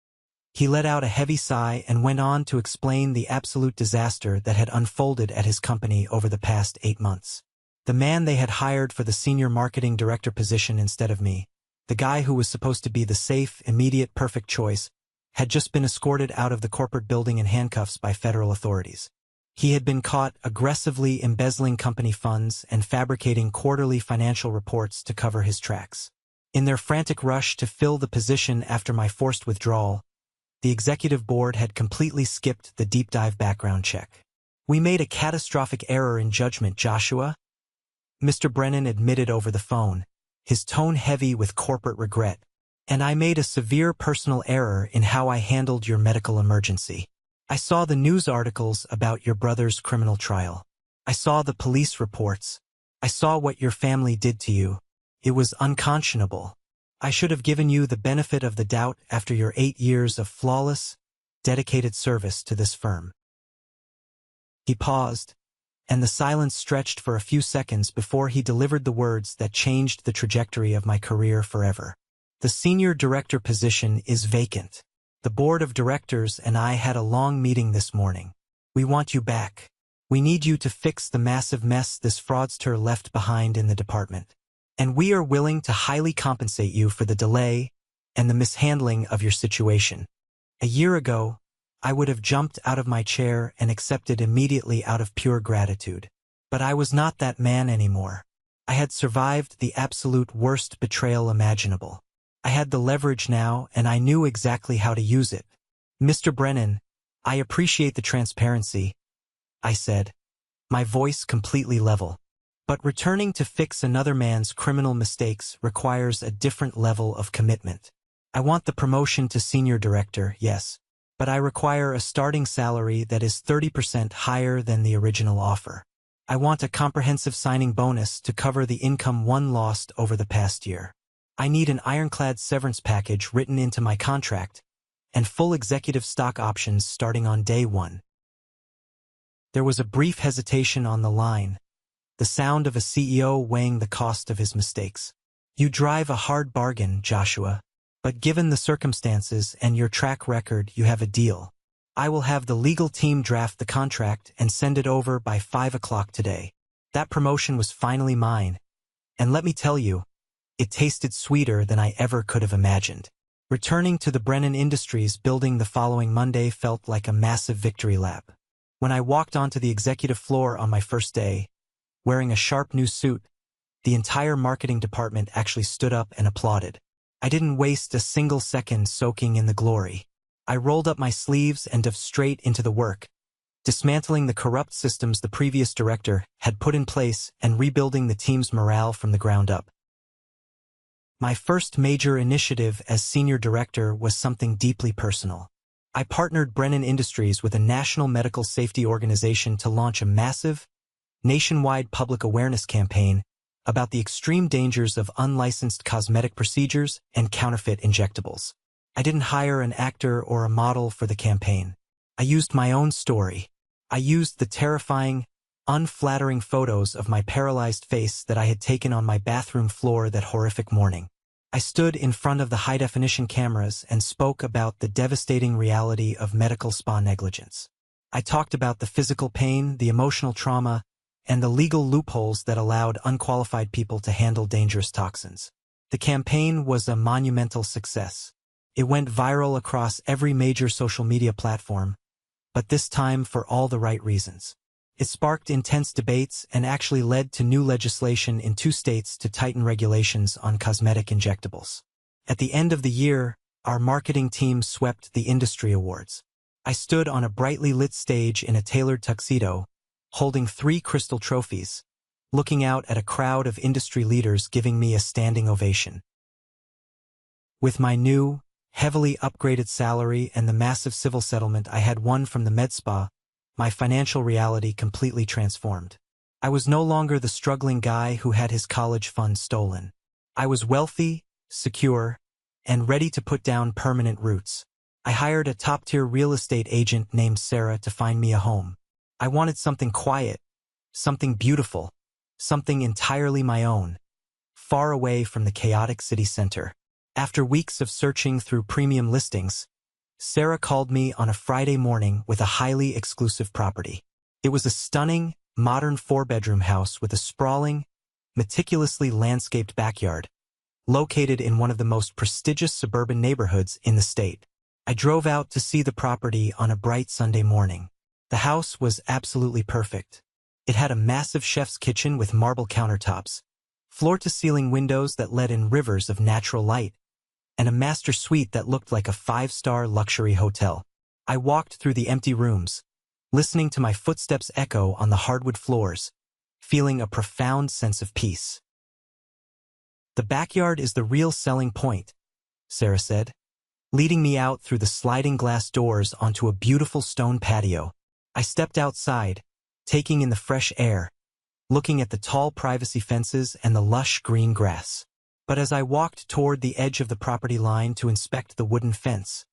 Speaker 1: He let out a heavy sigh and went on to explain the absolute disaster that had unfolded at his company over the past 8 months. The man they had hired for the senior marketing director position instead of me, the guy who was supposed to be the safe, immediate, perfect choice, had just been escorted out of the corporate building in handcuffs by federal authorities. He had been caught aggressively embezzling company funds and fabricating quarterly financial reports to cover his tracks. In their frantic rush to fill the position after my forced withdrawal, the executive board had completely skipped the deep dive background check. We made a catastrophic error in judgment, Joshua, Mr. Brennan admitted over the phone, his tone heavy with corporate regret. And I made a severe personal error in how I handled your medical emergency. I saw the news articles about your brother's criminal trial. I saw the police reports. I saw what your family did to you. It was unconscionable. I should have given you the benefit of the doubt after your 8 years of flawless, dedicated service to this firm. He paused, and the silence stretched for a few seconds before he delivered the words that changed the trajectory of my career forever. The senior director position is vacant. The board of directors and I had a long meeting this morning. We want you back. We need you to fix the massive mess this fraudster left behind in the department. And we are willing to highly compensate you for the delay and the mishandling of your situation. A year ago, I would have jumped out of my chair and accepted immediately out of pure gratitude. But I was not that man anymore. I had survived the absolute worst betrayal imaginable. I had the leverage now, and I knew exactly how to use it. Mr. Brennan, I appreciate the transparency, I said, my voice completely level. But returning to fix another man's criminal mistakes requires a different level of commitment. I want the promotion to senior director, yes, but I require a starting salary that is 30% higher than the original offer. I want a comprehensive signing bonus to cover the income one lost over the past year. I need an ironclad severance package written into my contract, and full executive stock options starting on day 1. There was a brief hesitation on the line, the sound of a CEO weighing the cost of his mistakes. You drive a hard bargain, Joshua, but given the circumstances and your track record, you have a deal. I will have the legal team draft the contract and send it over by 5 o'clock today. That promotion was finally mine, and let me tell you, it tasted sweeter than I ever could have imagined. Returning to the Brennan Industries building the following Monday felt like a massive victory lap. When I walked onto the executive floor on my first day, wearing a sharp new suit, the entire marketing department actually stood up and applauded. I didn't waste a single second soaking in the glory. I rolled up my sleeves and dove straight into the work, dismantling the corrupt systems the previous director had put in place and rebuilding the team's morale from the ground up. My first major initiative as senior director was something deeply personal. I partnered Brennan Industries with a national medical safety organization to launch a massive, nationwide public awareness campaign about the extreme dangers of unlicensed cosmetic procedures and counterfeit injectables. I didn't hire an actor or a model for the campaign. I used my own story. I used the terrifying, unflattering photos of my paralyzed face that I had taken on my bathroom floor that horrific morning. I stood in front of the high-definition cameras and spoke about the devastating reality of medical spa negligence. I talked about the physical pain, the emotional trauma, and the legal loopholes that allowed unqualified people to handle dangerous toxins. The campaign was a monumental success. It went viral across every major social media platform, but this time for all the right reasons. It sparked intense debates and actually led to new legislation in 2 states to tighten regulations on cosmetic injectables. At the end of the year, our marketing team swept the industry awards. I stood on a brightly lit stage in a tailored tuxedo, holding 3 crystal trophies, looking out at a crowd of industry leaders giving me a standing ovation. With my new, heavily upgraded salary and the massive civil settlement I had won from the med spa, my financial reality completely transformed. I was no longer the struggling guy who had his college funds stolen. I was wealthy, secure, and ready to put down permanent roots. I hired a top-tier real estate agent named Sarah to find me a home. I wanted something quiet, something beautiful, something entirely my own, far away from the chaotic city center. After weeks of searching through premium listings, Sarah called me on a Friday morning with a highly exclusive property. It was a stunning, modern 4-bedroom house with a sprawling, meticulously landscaped backyard, located in one of the most prestigious suburban neighborhoods in the state. I drove out to see the property on a bright Sunday morning. The house was absolutely perfect. It had a massive chef's kitchen with marble countertops, floor-to-ceiling windows that let in rivers of natural light, and a master suite that looked like a 5-star luxury hotel. I walked through the empty rooms, listening to my footsteps echo on the hardwood floors, feeling a profound sense of peace. "The backyard is the real selling point," Sarah said, leading me out through the sliding glass doors onto a beautiful stone patio. I stepped outside, taking in the fresh air, looking at the tall privacy fences and the lush green grass. But as I walked toward the edge of the property line to inspect the wooden fence,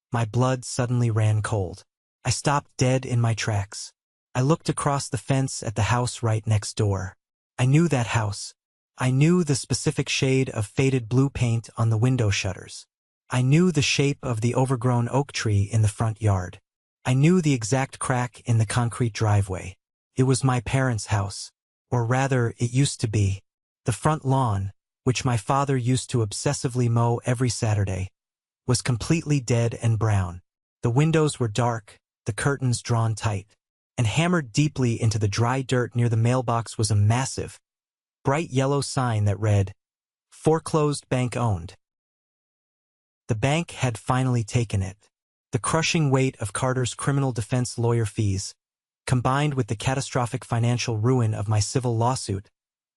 Speaker 1: my blood suddenly ran cold. I stopped dead in my tracks. I looked across the fence at the house right next door. I knew that house. I knew the specific shade of faded blue paint on the window shutters. I knew the shape of the overgrown oak tree in the front yard. I knew the exact crack in the concrete driveway. It was my parents' house, or rather, it used to be. The front lawn, which my father used to obsessively mow every Saturday, was completely dead and brown. The windows were dark, the curtains drawn tight, and hammered deeply into the dry dirt near the mailbox was a massive, bright yellow sign that read, "Foreclosed bank owned." The bank had finally taken it. The crushing weight of Carter's criminal defense lawyer fees, combined with the catastrophic financial ruin of my civil lawsuit,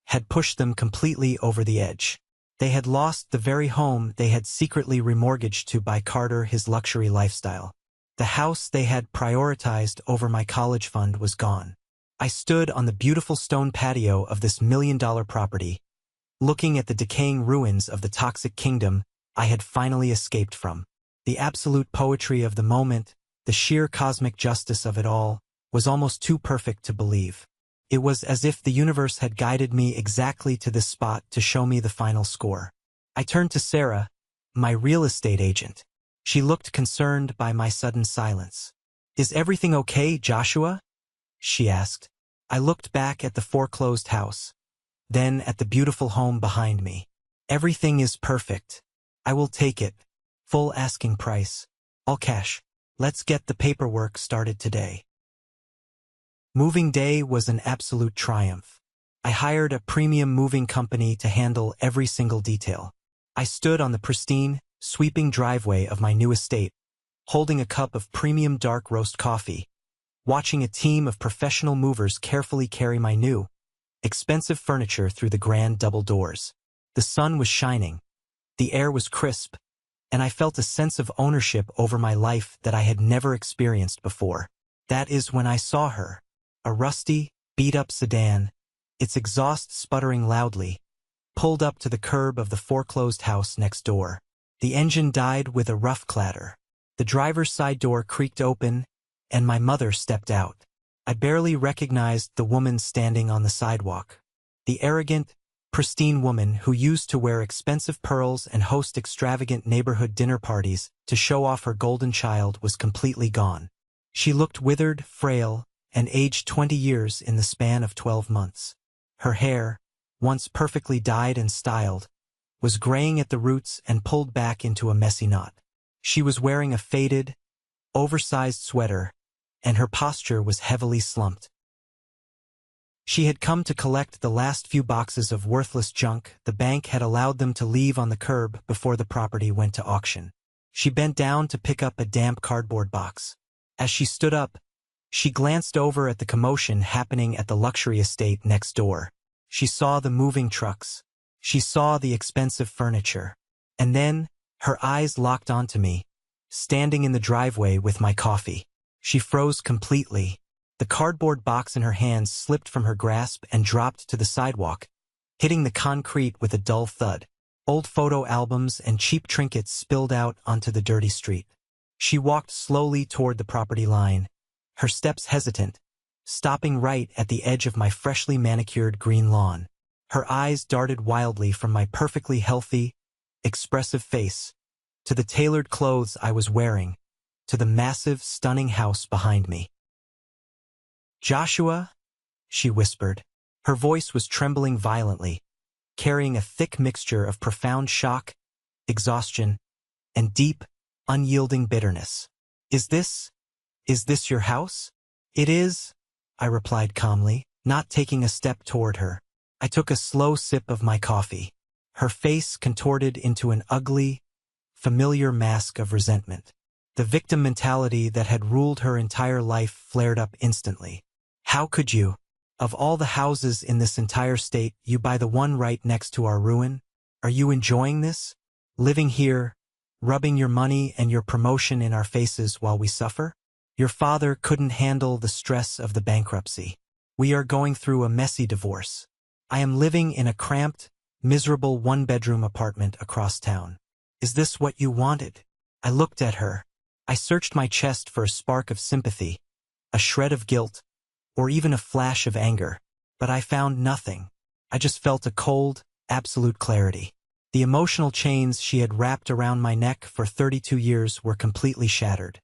Speaker 1: had pushed them completely over the edge. They had lost the very home they had secretly remortgaged to buy Carter his luxury lifestyle. The house they had prioritized over my college fund was gone. I stood on the beautiful stone patio of this million-dollar property, looking at the decaying ruins of the toxic kingdom I had finally escaped from. The absolute poetry of the moment, the sheer cosmic justice of it all, was almost too perfect to believe. It was as if the universe had guided me exactly to this spot to show me the final score. I turned to Sarah, my real estate agent. She looked concerned by my sudden silence. "Is everything okay, Joshua?" she asked. I looked back at the foreclosed house, then at the beautiful home behind me. "Everything is perfect. I will take it. Full asking price. All cash. Let's get the paperwork started today." Moving day was an absolute triumph. I hired a premium moving company to handle every single detail. I stood on the pristine, sweeping driveway of my new estate, holding a cup of premium dark roast coffee, watching a team of professional movers carefully carry my new, expensive furniture through the grand double doors. The sun was shining, the air was crisp, and I felt a sense of ownership over my life that I had never experienced before. That is when I saw her, a rusty, beat-up sedan, its exhaust sputtering loudly, pulled up to the curb of the foreclosed house next door. The engine died with a rough clatter. The driver's side door creaked open, and my mother stepped out. I barely recognized the woman standing on the sidewalk. The arrogant, pristine woman who used to wear expensive pearls and host extravagant neighborhood dinner parties to show off her golden child was completely gone. She looked withered, frail, and aged 20 years in the span of 12 months. Her hair, once perfectly dyed and styled, was graying at the roots and pulled back into a messy knot. She was wearing a faded, oversized sweater, and her posture was heavily slumped. She had come to collect the last few boxes of worthless junk the bank had allowed them to leave on the curb before the property went to auction. She bent down to pick up a damp cardboard box. As she stood up, she glanced over at the commotion happening at the luxury estate next door. She saw the moving trucks. She saw the expensive furniture. And then, her eyes locked onto me, standing in the driveway with my coffee. She froze completely. The cardboard box in her hands slipped from her grasp and dropped to the sidewalk, hitting the concrete with a dull thud. Old photo albums and cheap trinkets spilled out onto the dirty street. She walked slowly toward the property line, her steps hesitant, stopping right at the edge of my freshly manicured green lawn. Her eyes darted wildly from my perfectly healthy, expressive face, to the tailored clothes I was wearing, to the massive, stunning house behind me. "Joshua?" she whispered. Her voice was trembling violently, carrying a thick mixture of profound shock, exhaustion, and deep, unyielding bitterness. Is this your house?" "It is," I replied calmly, not taking a step toward her. I took a slow sip of my coffee. Her face contorted into an ugly, familiar mask of resentment. The victim mentality that had ruled her entire life flared up instantly. "How could you? Of all the houses in this entire state, you buy the one right next to our ruin? Are you enjoying this? Living here, rubbing your money and your promotion in our faces while we suffer? Your father couldn't handle the stress of the bankruptcy. We are going through a messy divorce. I am living in a cramped, miserable one-bedroom apartment across town. Is this what you wanted?" I looked at her. I searched my chest for a spark of sympathy, a shred of guilt, or even a flash of anger, but I found nothing. I just felt a cold, absolute clarity. The emotional chains she had wrapped around my neck for 32 years were completely shattered.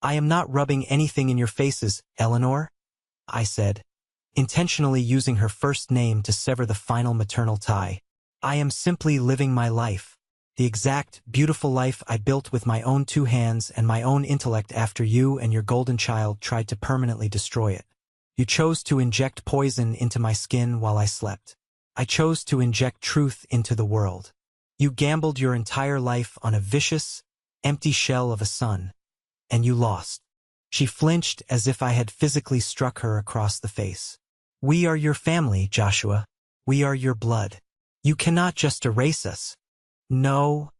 Speaker 1: "I am not rubbing anything in your faces, Eleanor," I said, intentionally using her first name to sever the final maternal tie. "I am simply living my life. The exact, beautiful life I built with my own two hands and my own intellect after you and your golden child tried to permanently destroy it. You chose to inject poison into my skin while I slept. I chose to inject truth into the world. You gambled your entire life on a vicious, empty shell of a son, and you lost." She flinched as if I had physically struck her across the face. "We are your family, Joshua. We are your blood. You cannot just erase us." "No,"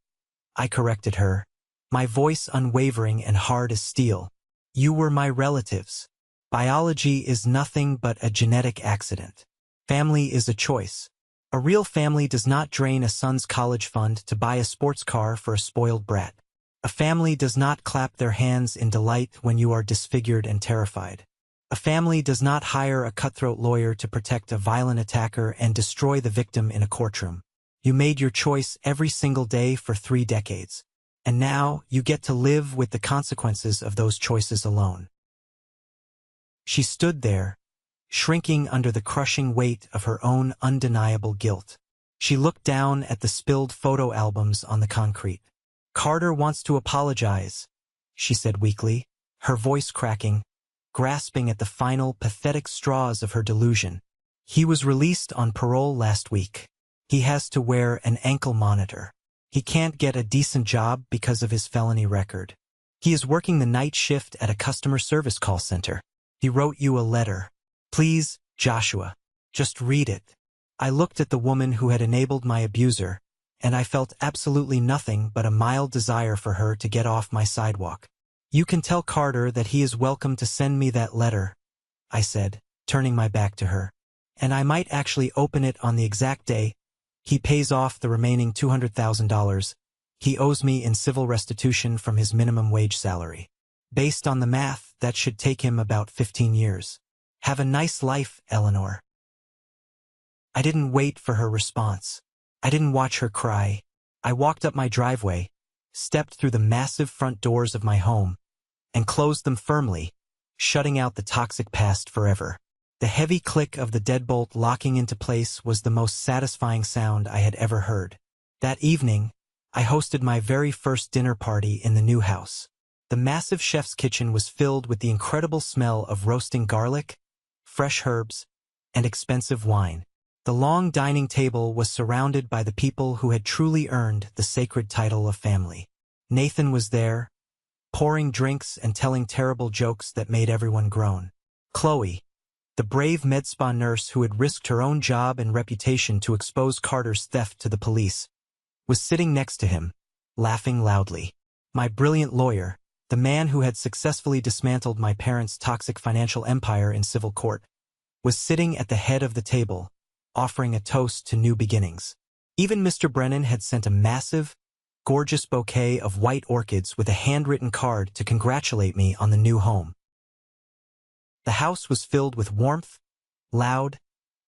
Speaker 1: I corrected her, my voice unwavering and hard as steel. "You were my relatives. Biology is nothing but a genetic accident. Family is a choice. A real family does not drain a son's college fund to buy a sports car for a spoiled brat. A family does not clap their hands in delight when you are disfigured and terrified. A family does not hire a cutthroat lawyer to protect a violent attacker and destroy the victim in a courtroom. You made your choice every single day for 3 decades, and now you get to live with the consequences of those choices alone." She stood there, shrinking under the crushing weight of her own undeniable guilt. She looked down at the spilled photo albums on the concrete. "Carter wants to apologize," she said weakly, her voice cracking, grasping at the final, pathetic straws of her delusion. "He was released on parole last week. He has to wear an ankle monitor. He can't get a decent job because of his felony record. He is working the night shift at a customer service call center. He wrote you a letter. Please, Joshua, just read it. I looked at the woman who had enabled my abuser, and I felt absolutely nothing but a mild desire for her to get off my sidewalk. You can tell Carter that he is welcome to send me that letter, I said, turning my back to her. And I might actually open it on the exact day he pays off the remaining $200,000 he owes me in civil restitution from his minimum wage salary. Based on the math, that should take him about 15 years. Have a nice life, Eleanor. I didn't wait for her response. I didn't watch her cry. I walked up my driveway, stepped through the massive front doors of my home, and closed them firmly, shutting out the toxic past forever. The heavy click of the deadbolt locking into place was the most satisfying sound I had ever heard. That evening, I hosted my very first dinner party in the new house. The massive chef's kitchen was filled with the incredible smell of roasting garlic, fresh herbs, and expensive wine. The long dining table was surrounded by the people who had truly earned the sacred title of family. Nathan was there, pouring drinks and telling terrible jokes that made everyone groan. Chloe, the brave med spa nurse who had risked her own job and reputation to expose Carter's theft to the police, was sitting next to him, laughing loudly. My brilliant lawyer, the man who had successfully dismantled my parents' toxic financial empire in civil court, was sitting at the head of the table, offering a toast to new beginnings. Even Mr. Brennan had sent a massive, gorgeous bouquet of white orchids with a handwritten card to congratulate me on the new home. The house was filled with warmth, loud,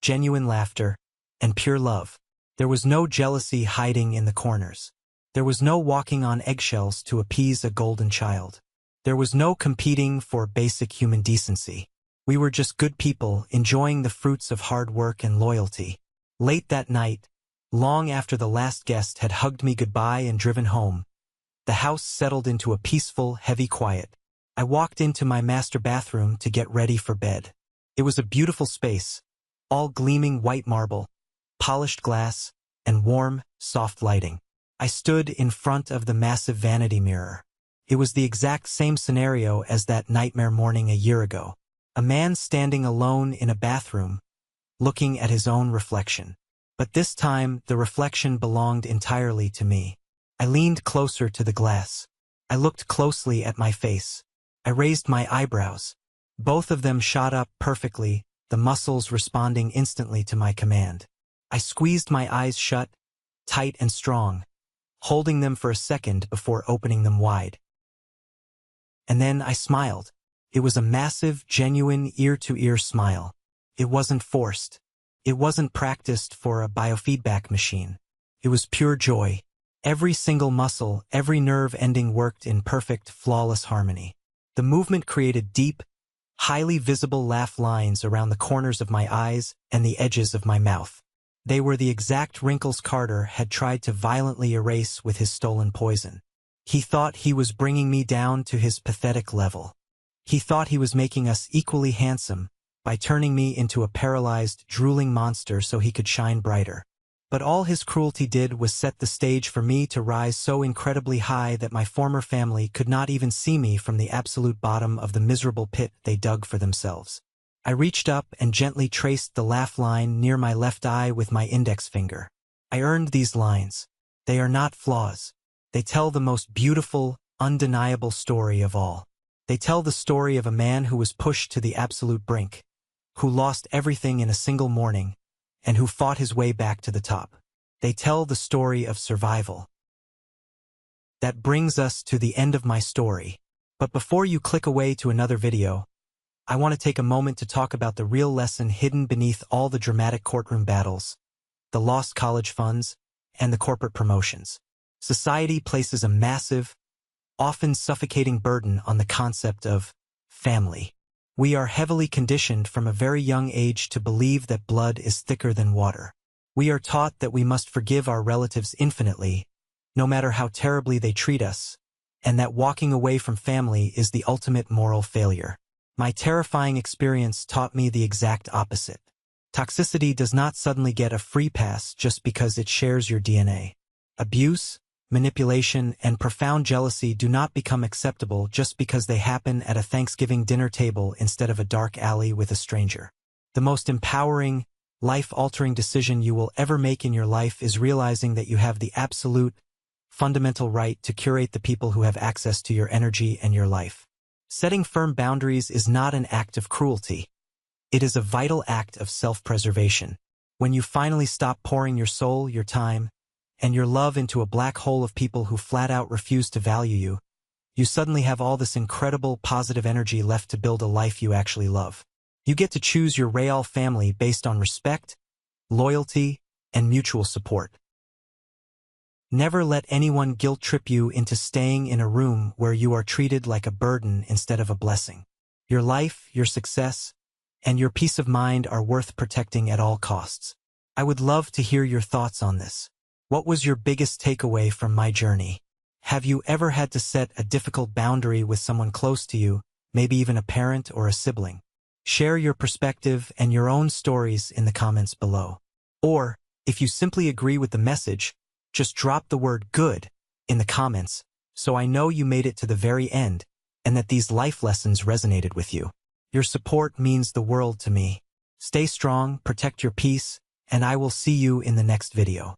Speaker 1: genuine laughter, and pure love. There was no jealousy hiding in the corners. There was no walking on eggshells to appease a golden child. There was no competing for basic human decency. We were just good people enjoying the fruits of hard work and loyalty. Late that night, long after the last guest had hugged me goodbye and driven home, the house settled into a peaceful, heavy quiet. I walked into my master bathroom to get ready for bed. It was a beautiful space, all gleaming white marble, polished glass, and warm, soft lighting. I stood in front of the massive vanity mirror. It was the exact same scenario as that nightmare morning a year ago. A man standing alone in a bathroom, looking at his own reflection. But this time, the reflection belonged entirely to me. I leaned closer to the glass. I looked closely at my face. I raised my eyebrows. Both of them shot up perfectly, the muscles responding instantly to my command. I squeezed my eyes shut, tight and strong, holding them for a second before opening them wide. And then I smiled. It was a massive, genuine, ear-to-ear smile. It wasn't forced. It wasn't practiced for a biofeedback machine. It was pure joy. Every single muscle, every nerve ending worked in perfect, flawless harmony. The movement created deep, highly visible laugh lines around the corners of my eyes and the edges of my mouth. They were the exact wrinkles Carter had tried to violently erase with his stolen poison. He thought he was bringing me down to his pathetic level. He thought he was making us equally handsome by turning me into a paralyzed, drooling monster so he could shine brighter. But all his cruelty did was set the stage for me to rise so incredibly high that my former family could not even see me from the absolute bottom of the miserable pit they dug for themselves. I reached up and gently traced the laugh line near my left eye with my index finger. I earned these lines. They are not flaws. They tell the most beautiful, undeniable story of all. They tell the story of a man who was pushed to the absolute brink, who lost everything in a single morning, and who fought his way back to the top. They tell the story of survival. That brings us to the end of my story. But before you click away to another video, I want to take a moment to talk about the real lesson hidden beneath all the dramatic courtroom battles, the lost college funds, and the corporate promotions. Society places a massive, often suffocating burden on the concept of family. We are heavily conditioned from a very young age to believe that blood is thicker than water. We are taught that we must forgive our relatives infinitely, no matter how terribly they treat us, and that walking away from family is the ultimate moral failure. My terrifying experience taught me the exact opposite. Toxicity does not suddenly get a free pass just because it shares your DNA. Abuse, manipulation, and profound jealousy do not become acceptable just because they happen at a Thanksgiving dinner table instead of a dark alley with a stranger. The most empowering, life-altering decision you will ever make in your life is realizing that you have the absolute, fundamental right to curate the people who have access to your energy and your life. Setting firm boundaries is not an act of cruelty. It is a vital act of self-preservation. When you finally stop pouring your soul, your time, and your love into a black hole of people who flat out refuse to value you, you suddenly have all this incredible positive energy left to build a life you actually love. You get to choose your real family based on respect, loyalty, and mutual support. Never let anyone guilt-trip you into staying in a room where you are treated like a burden instead of a blessing. Your life, your success, and your peace of mind are worth protecting at all costs. I would love to hear your thoughts on this. What was your biggest takeaway from my journey? Have you ever had to set a difficult boundary with someone close to you, maybe even a parent or a sibling? Share your perspective and your own stories in the comments below. Or, if you simply agree with the message, just drop the word "good" in the comments so I know you made it to the very end and that these life lessons resonated with you. Your support means the world to me. Stay strong, protect your peace, and I will see you in the next video.